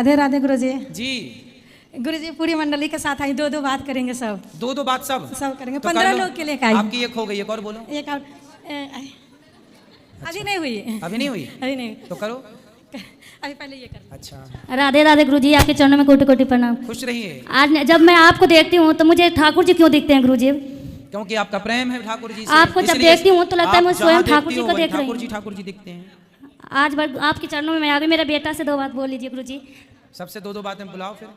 राधे राधे गुरुजी। जी गुरुजी पूरी मंडली के साथ आई, दो बात करेंगे सब। दो बात सब करेंगे, तो 15 लोग के लिए आई। आपकी एक हो गई, एक और बोलो। एक और अभी नहीं हुई। अभी नहीं हुई? अभी नहीं तो करो, अभी पहले ये कर। अच्छा। राधे राधे गुरुजी, आपके चरणों में कोटि कोटि प्रणाम। खुश रहिए। आज जब मैं आपको देखती हूँ तो मुझे ठाकुर जी क्यों दिखते हैं गुरुजी? क्योंकि आपका प्रेम है ठाकुर जी से। आपको जब देखती हूँ तो लगता है मैं स्वयं ठाकुर जी को देख रही हूँ। ठाकुर जी दिखते हैं। आज आपके चरणों में मैं आ गई। मेरे बेटा से 2 बात बोल लीजिए गुरुजी। सबसे दो बातें बुलाओ फिर।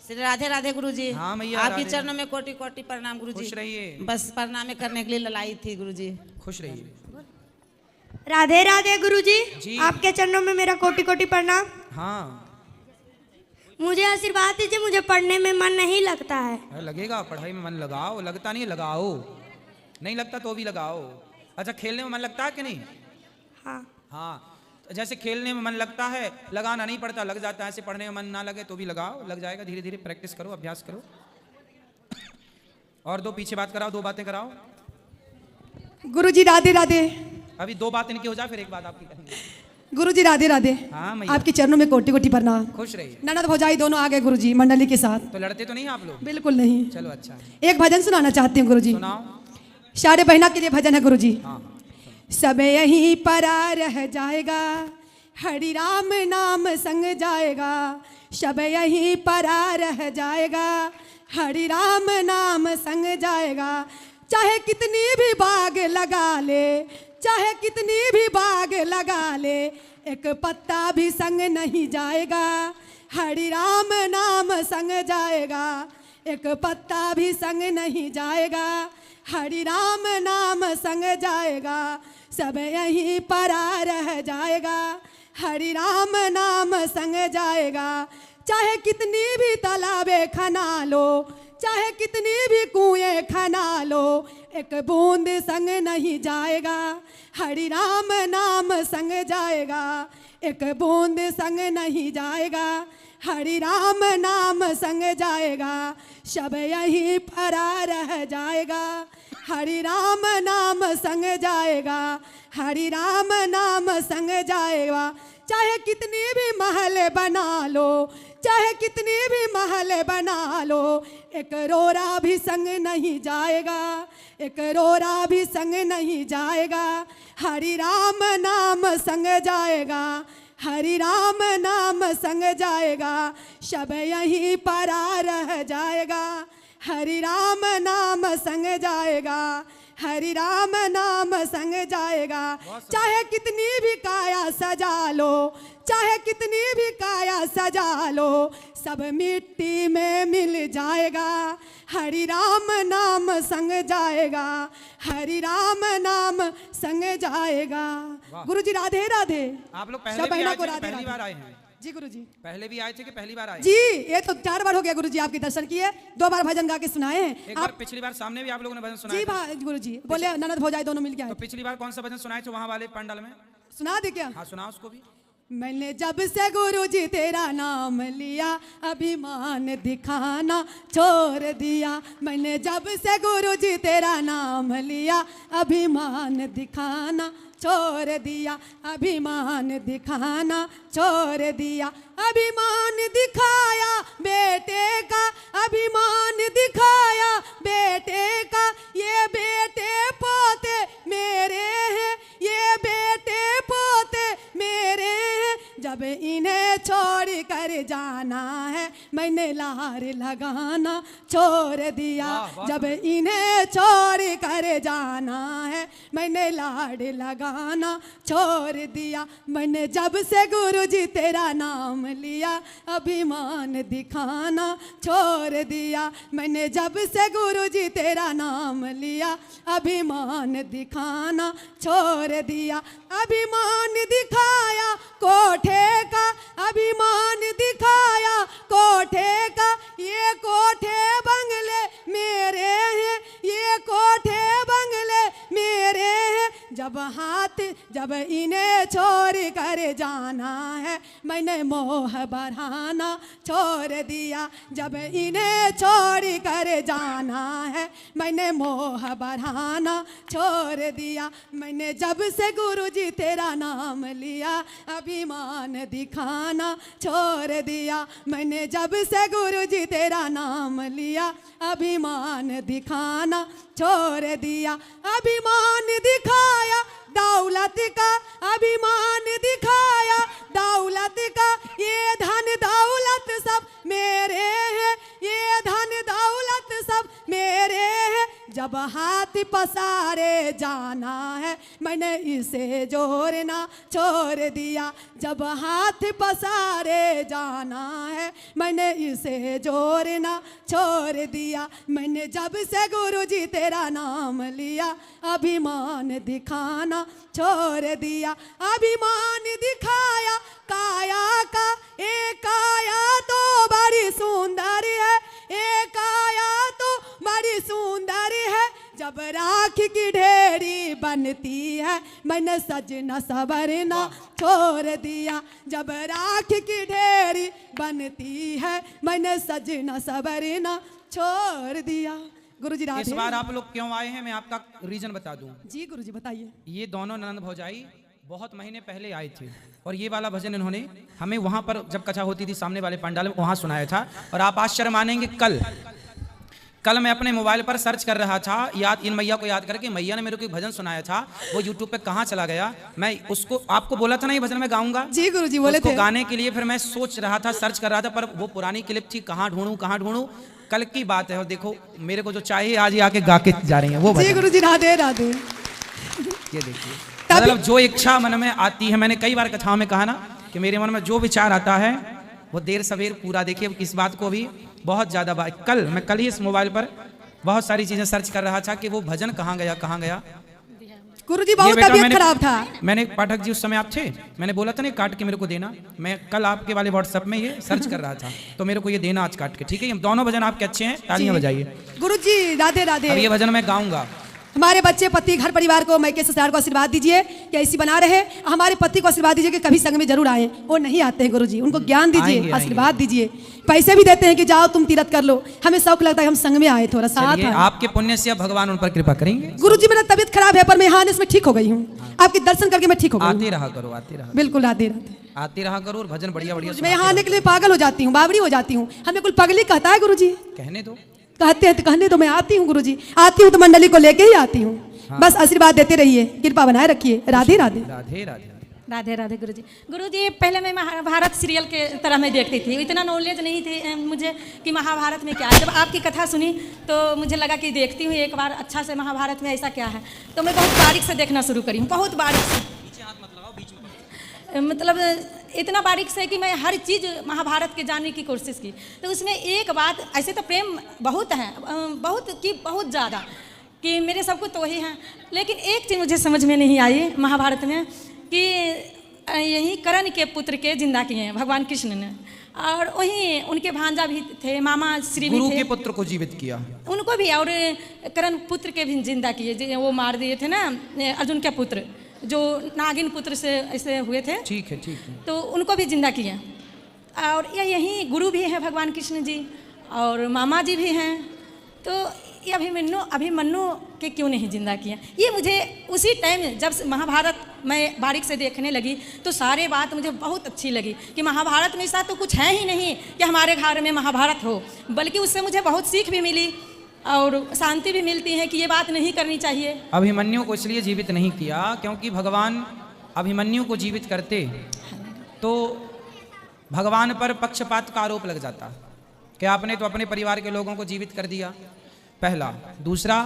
श्री राधे राधे गुरुजी। हाँ मैया, आपके चरणों में कोटि कोटि प्रणाम गुरुजी। खुश रहिए। बस प्रणाम करने के लिए ललाई थी गुरुजी। खुश रहिए। राधे राधे गुरुजी। जी। आपके चरणों में मेरा कोटि कोटि प्रणाम। हाँ मुझे आशीर्वाद दीजिए, मुझे पढ़ने में मन नहीं लगता है। लगेगा, पढ़ाई में मन लगाओ। लगता नहीं है, लगाओ। नहीं लगता तो भी लगाओ। अच्छा, खेलने में मन लगता है कि नहीं? हाँ। हाँ, जैसे खेलने में मन लगता है, लगाना नहीं पड़ता, लग जाता है। ऐसे पढ़ने में मन ना लगे तो भी लगाओ, लग जाएगा। धीरे धीरे प्रैक्टिस करो, अभ्यास करो। और दो पीछे बात कराओ, 2 बातें कराओ। गुरुजी राधे राधे। अभी 2 बात इनकी हो जाए, फिर एक बात आपकी करेंगे। गुरुजी राधे राधे। हाँ मैया। आपके चरणों में कोटि कोटि प्रणाम। खुश रहिए। ननद भौजाई दोनों आ गए गुरुजी मंडली के साथ। तो लड़ते तो नहीं आप लोग? बिल्कुल नहीं। चलो अच्छा है। एक भजन सुनाना चाहती हूँ गुरुजी। सुनाओ। सारे बहना के लिए भजन है गुरुजी। हाँ। सब यहीं परा रह जाएगा, हरि राम नाम संग जाएगा। सब यहीं परा रह जाएगा, हरि राम नाम संग जाएगा। चाहे कितनी भी बाग लगा ले, चाहे कितनी भी बाग लगा ले, एक पत्ता भी संग नहीं जाएगा, हरि राम नाम संग जाएगा। एक पत्ता भी संग नहीं जाएगा, हरि राम नाम संग जाएगा। सब यहीं परा रह जाएगा, हरि राम नाम संग जाएगा। चाहे कितनी भी तालाबे खना लो, चाहे कितनी भी कुएं खना लो, एक बूंद संग नहीं जाएगा, हरि राम नाम संग जाएगा। एक बूंद संग नहीं जाएगा, हरि राम नाम संग जाएगा। सब यहीं परा रह जाएगा, हरि राम नाम संग जाएगा, हरि राम नाम संग जाएगा। चाहे कितनी भी महल बना लो, चाहे कितनी भी महल बना लो, एक रोरा भी संग नहीं जाएगा, एक रोरा भी संग नहीं जाएगा, हरि राम नाम संग जाएगा, हरि राम नाम संग जाएगा। सब यहीं परा रह जाएगा, हरि राम नाम संग जाएगा, हरि राम नाम संग जाएगा। चाहे कितनी भी काया सजा लो, चाहे कितनी भी काया सजा लो, सब मिट्टी में मिल जाएगा, हरि राम नाम संग जाएगा, हरि राम नाम संग जाएगा। गुरुजी राधे राधे। आप लोग पहले भी आए थे कि पहली बार आए हैं? जी गुरुजी। पहले भी आए थे कि पहली बार आए? जी, ये तो 4 बार हो गया गुरुजी आपके दर्शन किए, 2 बार भजन गा के सुनाए हैं। एक बार पिछली बार सामने भी आप लोगों ने भजन सुनाया जी था। गुरुजी बोले ननद भौजाई दोनों मिल गए। तो पिछली बार कौन सा भजन सुनाए थे वहाँ वाले पंडाल में? सुना दे क्या? हाँ सुना उसको भी। मैंने जब से गुरुजी तेरा नाम लिया, अभिमान दिखाना छोड़ दिया। मैंने जब से गुरुजी तेरा नाम लिया, अभिमान दिखाना छोड़ दिया, अभिमान दिखाना छोड़ दिया। अभिमान दिखाया बेटे का, अभिमान दिखाया बेटे का। ये बेटे पोते मेरे हैं, ये बेटे पोते मेरे हैं। जब इन्हें छोड़ कर जाना है, मैंने लार लगाना छोड़ दिया। जब इन्हें छोड़ कर जाना है, मैंने लाड़ लगाना छोड़ दिया। मैंने जब से गुरुजी तेरा नाम लिया, अभिमान दिखाना छोड़ दिया। मैंने जब से गुरुजी तेरा नाम लिया, अभिमान दिखाना छोड़ दिया। अभिमान दिखाया कोठे का, अभिमान दिखाया कोठे का। ये कोठे बंगले मेरे हैं, ये कोठे बंगले मेरे हैं। जब इन्हें छोड़ कर जाना है, मैंने मैंने मोह बढ़ाना छोड़ दिया, जब इन्हें छोड़ कर जाना है मैंने मोह बढ़ाना छोड़ दिया। मैंने जब से गुरुजी तेरा नाम लिया अभिमान दिखाना छोड़ दिया, मैंने जब से गुरुजी तेरा नाम लिया अभिमान दिखाना छोड़ दिया। अभिमान दिखाया दौलत का, अभिमान दिखाया दौलत का, ये धन दौलत सब मेरे हैं, ये धन दौलत सब मेरे हैं। जब हाथ पसारे जाना है मैंने इसे जोड़ना छोड़ दिया, जब हाथ पसारे जाना है मैंने इसे जोड़ना छोड़ दिया। मैंने जब से गुरुजी तेरा नाम लिया अभिमान दिखाना छोड़ दिया। अभिमान दिखाया काया का, एक काया तो बड़ी सुंदर है, एक काया तो बड़ी सुंदर है। जब राख की ढेरी बनती है मैंने सजना सवरना छोड़ दिया, जब राख की ढेरी बनती है मैंने सजना सवरना छोड़ दिया। गुरुजी राधे। इस बार आप लोग क्यों आए हैं मैं आपका रीजन बता दूं। जी गुरुजी बताइए। ये दोनों ननद भौजाई बहुत महीने पहले आए थे और ये वाला भजन इन्होंने हमें वहां पर जब कथा होती थी सामने वाले पंडाल में वहां सुनाया था। और आप आश्चर्य मानेंगे, कल मैं अपने मोबाइल पर सर्च कर रहा था, याद इन मैया को याद करके, मैया ने मेरे को एक भजन सुनाया था, वो यूट्यूब पे कहाँ चला गया। मैं उसको आपको बोला था ना ये भजन मैं गाऊंगा। जी गुरुजी बोले थे। गाने के लिए फिर मैं सोच रहा था, सर्च कर रहा था, पर वो पुरानी क्लिप थी, कहाँ ढूंढूं। कल की बात है और देखो मेरे को जो चाहिए आज ही आके गा के जा रही है वो। जी गुरुजी राधे राधे। ये देखिए, मतलब जो इच्छा मन में आती है, मैंने कई बार कथाओं में कहा ना कि मेरे मन में जो विचार आता है वो देर सवेर पूरा। देखिए इस बात को भी बहुत ज्यादा मैं कल ही इस मोबाइल पर बहुत सारी चीजें सर्च कर रहा था कि वो भजन कहाँ गया। गुरुजी बहुत तबीयत खराब था। मैंने पाठक जी उस समय आप थे, मैंने बोला था ना काट के मेरे को देना। मैं कल आपके वाले व्हाट्सएप में ये सर्च कर रहा था तो मेरे को ये देना आज काट के, ठीक है। दोनों भजन आपके अच्छे हैं, तालियां बजाइए। गुरुजी राधे राधे। अब ये भजन मैं गाऊंगा। हमारे बच्चे पति घर परिवार को मायके ससुराल को आशीर्वाद दीजिए कि ऐसी बना रहे। हमारे पति को आशीर्वाद दीजिए कि कभी संग में जरूर आए। वो नहीं आते हैं गुरुजी, उनको ज्ञान दीजिए, आशीर्वाद दीजिए। पैसे भी देते हैं कि जाओ तुम तीर्थ कर लो। हमें शौक लगता है हम संग में आए, थोड़ा साथ आए। आपके पुण्य से भगवान उन पर कृपा करेंगे। गुरुजी मेरा तबीयत खराब है पर मैं यहाँ इसमें ठीक हो गई हूँ। आपके दर्शन करके मैं ठीक हो गई। आते रहा करो, आते रहा। बिल्कुल आते रहते, आते रहा करो और भजन बढ़िया मैं यहाँ आने के लिए पागल हो जाती हूँ, बावड़ी हो जाती हूँ। हमें कुल पगली कहता है गुरुजी। कहने दो, कहते हैं तो कहने दो। मैं आती हूँ गुरुजी, आती हूँ तो मंडली को लेके ही आती हूँ। बस आशीर्वाद देते रहिए, कृपा बनाए रखिए। राधे राधे। राधे राधे। राधे राधे गुरुजी। गुरुजी पहले मैं महाभारत सीरियल के तरह मैं देखती थी, इतना नॉलेज नहीं थी मुझे कि महाभारत में क्या है। जब आपकी कथा सुनी तो मुझे लगा कि देखती हूँ एक बार अच्छा से महाभारत में ऐसा क्या है, तो मैं बहुत बारीक से देखना शुरू करी हूँ, बहुत बारीक से। मतलब इतना बारीक से कि मैं हर चीज़ महाभारत के जानने की कोशिश की। तो उसमें एक बात, ऐसे तो प्रेम बहुत है, बहुत ज़्यादा कि मेरे सब कुछ तो वही हैं, लेकिन एक चीज़ मुझे समझ में नहीं आई महाभारत में कि यही कर्ण के पुत्र के जिंदा किए हैं भगवान कृष्ण ने, और वहीं उनके भांजा भी थे, मामा श्री भी थे, गुरु के पुत्र को जीवित किया उनको भी, और कर्ण पुत्र के भी जिंदा किए। वो मार दिए थे ना अर्जुन के पुत्र, जो नागिन पुत्र से ऐसे हुए थे। ठीक है, ठीक है। तो उनको भी जिंदा किया। और यही गुरु भी हैं भगवान कृष्ण जी, और मामा जी भी हैं। तो ये अभिमन्यु के क्यों नहीं जिंदा किया? ये मुझे उसी टाइम जब महाभारत मैं बारीक से देखने लगी तो सारे बात मुझे बहुत अच्छी लगी कि महाभारत में ऐसा तो कुछ है ही नहीं कि हमारे घर में महाभारत हो, बल्कि उससे मुझे बहुत सीख भी मिली और शांति भी मिलती है कि ये बात नहीं करनी चाहिए। अभिमन्यु को इसलिए जीवित नहीं किया क्योंकि भगवान अभिमन्यु को जीवित करते तो भगवान पर पक्षपात का आरोप लग जाता कि आपने तो अपने परिवार के लोगों को जीवित कर दिया, पहला। दूसरा,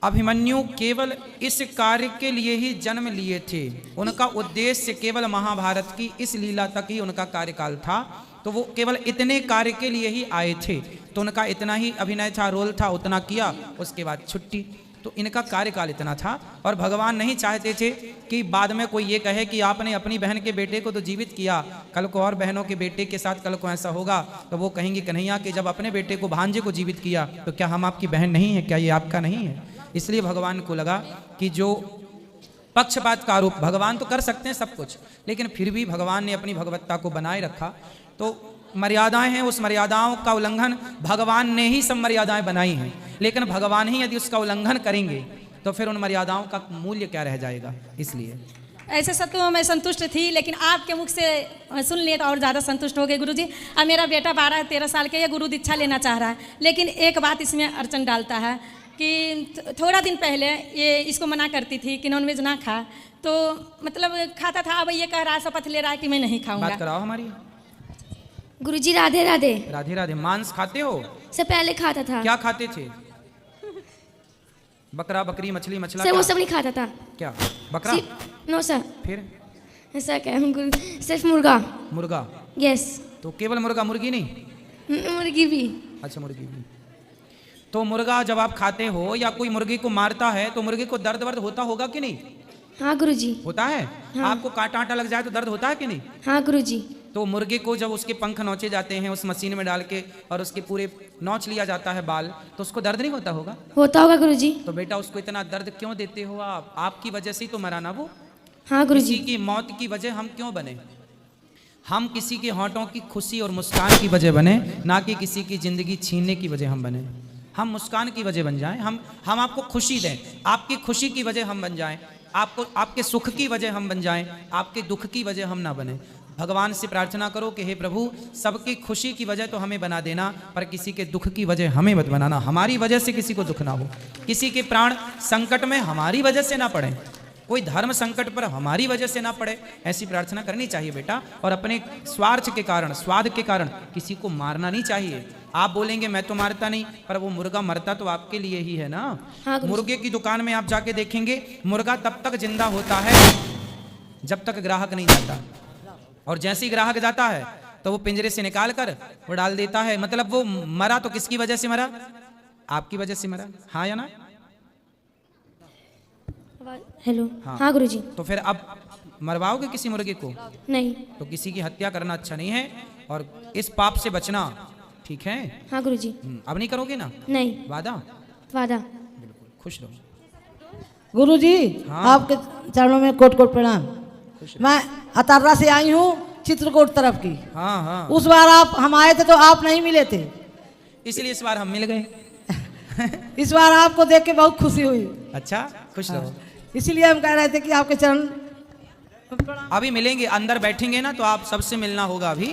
अभिमन्यु केवल इस कार्य के लिए ही जन्म लिए थे, उनका उद्देश्य केवल महाभारत की इस लीला तक ही उनका कार्यकाल था, तो वो केवल इतने कार्य के लिए ही आए थे, तो उनका इतना ही अभिनय था, रोल था, उतना किया, उसके बाद छुट्टी। तो इनका कार्यकाल इतना था। और भगवान नहीं चाहते थे कि बाद में कोई ये कहे कि आपने अपनी बहन के बेटे को तो जीवित किया, कल को और बहनों के बेटे के साथ कल को ऐसा होगा तो वो कहेंगे कन्हैया कि जब अपने बेटे को भांजे को जीवित किया तो क्या हम आपकी बहन नहीं है, क्या ये आपका नहीं है? इसलिए भगवान को लगा कि जो पक्षपात का आरोप, भगवान तो कर सकते हैं सब कुछ, लेकिन फिर भी भगवान ने अपनी भगवत्ता को बनाए रखा। तो मर्यादाएं हैं, उस मर्यादाओं का उल्लंघन भगवान ने ही सब मर्यादाएं बनाई हैं, लेकिन भगवान ही यदि उसका उल्लंघन करेंगे तो फिर उन मर्यादाओं का मूल्य क्या रह जाएगा। इसलिए ऐसे सब तो मैं संतुष्ट थी, लेकिन आपके मुख से सुन लिए तो और ज़्यादा संतुष्ट हो गए गुरुजी। अब मेरा बेटा 12-13 साल के, ये गुरु दीक्षा लेना चाह रहा है, लेकिन एक बात इसमें अड़चन डालता है कि थोड़ा दिन पहले ये इसको मना करती थी कि नॉनवेज ना खा, तो मतलब खाता था, अब ये कह रहा है, शपथ ले रहा है कि मैं नहीं खाऊंगा। बात कराओ हमारी। गुरुजी राधे राधे। राधे राधे। मांस खाते हो? सर पहले खाता था। क्या खाते थे? बकरा, बकरी, मछली, मछला? सर वो सब नहीं खाता था। क्या बकरा? No sir. फिर? ऐसा क्या, सिर्फ मुर्गा। मुर्गा? यस। तो केवल मुर्गा, मुर्गी नहीं? मुर्गी भी। अच्छा, मुर्गी भी। तो मुर्गा जब आप खाते हो या कोई मुर्गी को मारता है तो मुर्गी को दर्द वर्द होता होगा कि नहीं? हाँ गुरुजी। होता है। हाँ। आपको कांटा आटा लग जाए तो दर्द होता है कि नहीं? हाँ गुरुजी। तो मुर्गे को जब उसके पंख नोचे जाते हैं उस मशीन में डाल के और उसके पूरे नोच लिया जाता है बाल, तो उसको दर्द नहीं होता होगा? होता होगा गुरुजी। तो बेटा उसको इतना दर्द क्यों देते हो आप? आपकी वजह से ही तो मरा ना वो। हाँ गुरुजी। किसी की मौत की वजह हम क्यों बने? हम किसी के होंठों की खुशी और मुस्कान की वजह बने, ना कि किसी की जिंदगी छीनने की वजह हम बने। हम मुस्कान की वजह बन जाएं, हम आपको खुशी दें, आपकी खुशी की वजह हम बन जाएं, आपको आपके सुख की वजह हम बन जाएं, आपके दुख की वजह हम ना बने। भगवान से प्रार्थना करो कि हे प्रभु, सबकी खुशी की वजह तो हमें बना देना, पर किसी के दुख की वजह हमें मत बनाना। हमारी वजह से किसी को दुख ना हो, किसी के प्राण संकट में हमारी वजह से ना पड़े, कोई धर्म संकट पर हमारी वजह से ना पड़े, ऐसी प्रार्थना करनी चाहिए बेटा। और अपने स्वार्थ के कारण, स्वाद के कारण किसी को मारना नहीं चाहिए। आप बोलेंगे मैं तो मारता नहीं, पर वो मुर्गा मरता तो आपके लिए ही है ना। हाँ, मुर्गे की दुकान में आप जाके देखेंगे, मुर्गा तब तक जिंदा होता है जब तक ग्राहक नहीं जाता, और जैसे ही ग्राहक जाता है तो वो पिंजरे से निकाल कर वो डाल देता है। मतलब वो मरा तो किसकी वजह से मरा? आपकी वजह से मरा। हाँ या ना? हेलो। हाँ गुरुजी। तो फिर अब मरवाओगे किसी मुर्गे को? नहीं। तो किसी की हत्या करना अच्छा नहीं है, और इस पाप से बचना, ठीक है? हाँ गुरुजी। अब नहीं करोगे ना? नहीं। वादा? वादा। बिल्कुल। खुश रहो। गुरुजी, हाँ। आपके चरणों में कोट कोट प्रणाम। मैं अतारा से आई हूँ, चित्रकूट तरफ की। हाँ हाँ। उस बार आप हम आए थे तो आप नहीं मिले थे, इसलिए इस बार हम मिल गए। इस बार आपको देख के बहुत खुशी हुई। अच्छा, खुश रहो। इसीलिए हम कह रहे थे कि आपके चरण अभी मिलेंगे, अंदर बैठेंगे ना तो आप सबसे मिलना होगा अभी।